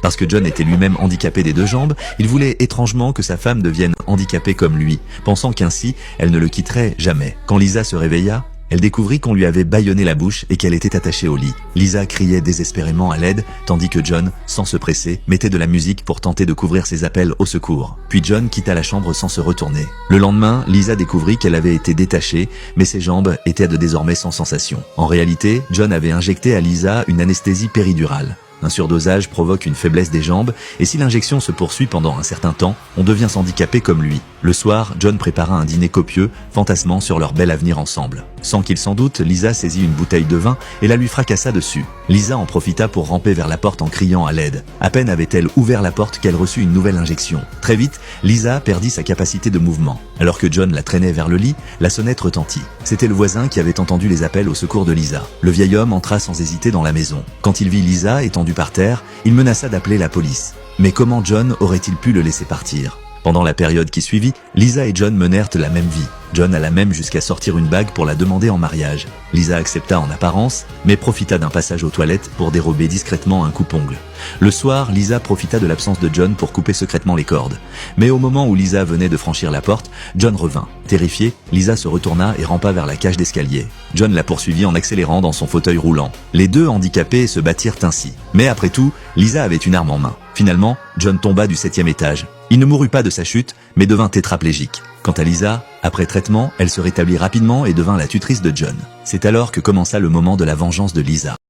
Parce que John était lui-même handicapé des deux jambes, il voulait étrangement que sa femme devienne handicapée comme lui, pensant qu'ainsi elle ne le quitterait jamais. Quand Lisa se réveilla, elle découvrit qu'on lui avait bâillonné la bouche et qu'elle était attachée au lit. Lisa criait désespérément à l'aide, tandis que John, sans se presser, mettait de la musique pour tenter de couvrir ses appels au secours. Puis John quitta la chambre sans se retourner. Le lendemain, Lisa découvrit qu'elle avait été détachée, mais ses jambes étaient désormais sans sensation. En réalité, John avait injecté à Lisa une anesthésie péridurale. Un surdosage provoque une faiblesse des jambes, et si l'injection se poursuit pendant un certain temps, on devient handicapé comme lui. Le soir, John prépara un dîner copieux, fantasmant sur leur bel avenir ensemble. Sans qu'il s'en doute, Lisa saisit une bouteille de vin et la lui fracassa dessus. Lisa en profita pour ramper vers la porte en criant à l'aide. À peine avait-elle ouvert la porte qu'elle reçut une nouvelle injection. Très vite, Lisa perdit sa capacité de mouvement. Alors que John la traînait vers le lit, la sonnette retentit. C'était le voisin qui avait entendu les appels au secours de Lisa. Le vieil homme entra sans hésiter dans la maison. Quand il vit Lisa étendue par terre, il menaça d'appeler la police. Mais comment John aurait-il pu le laisser partir ? Pendant la période qui suivit, Lisa et John menèrent la même vie. John alla même jusqu'à sortir une bague pour la demander en mariage. Lisa accepta en apparence, mais profita d'un passage aux toilettes pour dérober discrètement un coupe-ongle. Le soir, Lisa profita de l'absence de John pour couper secrètement les cordes. Mais au moment où Lisa venait de franchir la porte, John revint. Terrifiée, Lisa se retourna et rampa vers la cage d'escalier. John la poursuivit en accélérant dans son fauteuil roulant. Les deux handicapés se battirent ainsi. Mais après tout, Lisa avait une arme en main. Finalement, John tomba du 7e étage. Il ne mourut pas de sa chute, mais devint tétraplégique. Quant à Lisa, après traitement, elle se rétablit rapidement et devint la tutrice de John. C'est alors que commença le moment de la vengeance de Lisa.